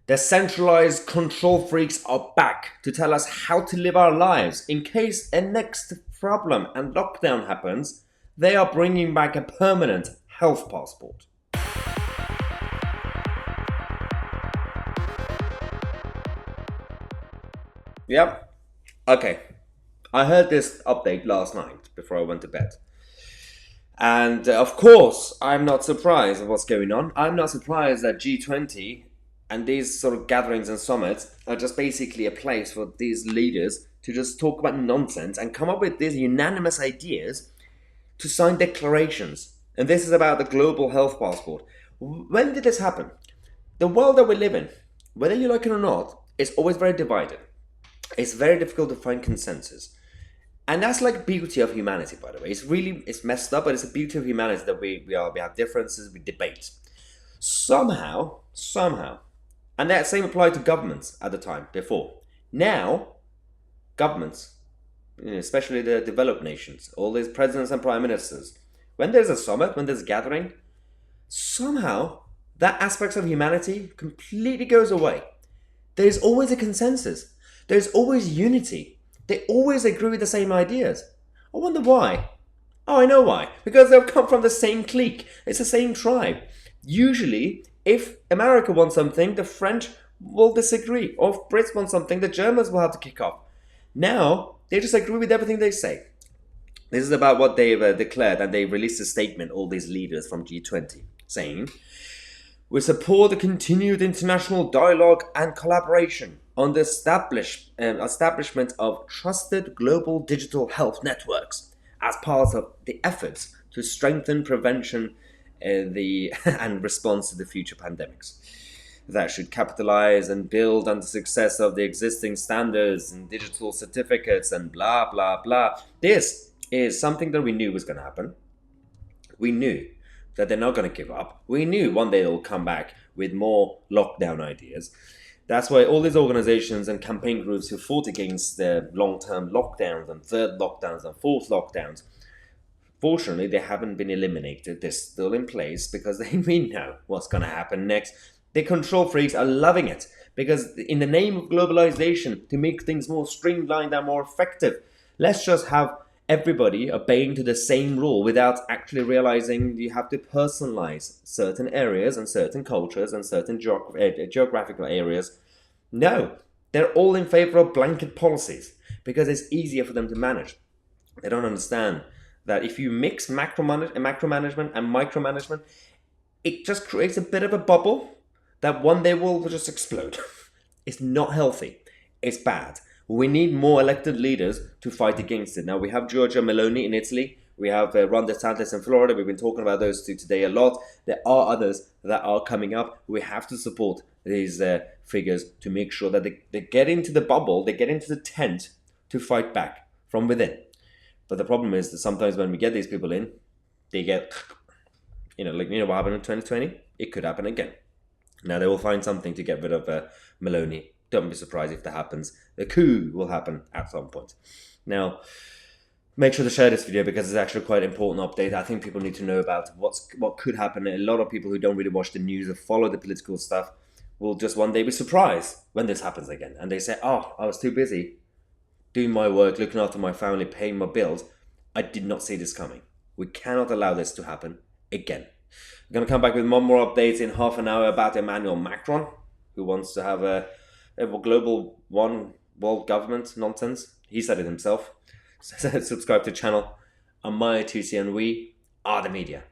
The centralized control freaks are back to tell us how to live our lives. In case a next problem and lockdown happens, they are bringing back a permanent health passport. Yep. Okay. I heard this update last night before I went to bed. And of course, I'm not surprised at what's going on. I'm not surprised that G20 and these sort of gatherings and summits are just basically a place for these leaders to just talk about nonsense and come up with these unanimous ideas to sign declarations. And this is about the global health passport. When did this happen? The world that we live in, whether you like it or not, is always very divided. It's very difficult to find consensus. And that's like beauty of humanity, by the way. It's messed up, but it's a beauty of humanity that we have differences, we debate. Somehow, and that same applied to governments at the time before. Now, governments, especially the developed nations, all these presidents and prime ministers, when there's a summit, when there's a gathering, somehow that aspect of humanity completely goes away. There's always a consensus. There's always unity. They always agree with the same ideas. I wonder why. Oh, I know why. Because they've come from the same clique. It's the same tribe. Usually, if America wants something, the French will disagree. Or if Brits want something, the Germans will have to kick off. Now, they just agree with everything they say. This is about what they've declared, and they released a statement, all these leaders from G20, saying, "We support the continued international dialogue and collaboration on the establishment of trusted global digital health networks as part of the efforts to strengthen prevention and response to the future pandemics that should capitalize and build on the success of the existing standards and digital certificates and blah, blah, blah." This is something that we knew was going to happen. We knew that they're not going to give up. We knew one day they'll come back with more lockdown ideas. That's why all these organizations and campaign groups who fought against the long-term lockdowns and third lockdowns and fourth lockdowns, fortunately, they haven't been eliminated. They're still in place because we know what's going to happen next. The control freaks are loving it because in the name of globalization, to make things more streamlined and more effective, let's just have everybody obeying to the same rule without actually realizing you have to personalize certain areas and certain cultures and certain geographical areas. No, they're all in favor of blanket policies because it's easier for them to manage. They don't understand that if you mix macro management and micromanagement, it just creates a bit of a bubble that one day will just explode. It's not healthy. It's bad. We need more elected leaders to fight against it. Now, we have Giorgia Meloni in Italy. We have Ron DeSantis in Florida. We've been talking about those two today a lot. There are others that are coming up. We have to support these figures to make sure that they get into the bubble, they get into the tent to fight back from within. But the problem is that sometimes when we get these people in, they get, what happened in 2020? It could happen again. Now, they will find something to get rid of Meloni. Don't be surprised if that happens. The coup will happen at some point. Now, make sure to share this video because it's actually quite an important update. I think people need to know about what could happen. A lot of people who don't really watch the news or follow the political stuff will just one day be surprised when this happens again. And they say, "Oh, I was too busy doing my work, looking after my family, paying my bills. I did not see this coming." We cannot allow this to happen again. I'm going to come back with more updates in half an hour about Emmanuel Macron, who wants to have a global one world government nonsense. He said it himself. Subscribe to the channel. I'm Tousi and we are the media.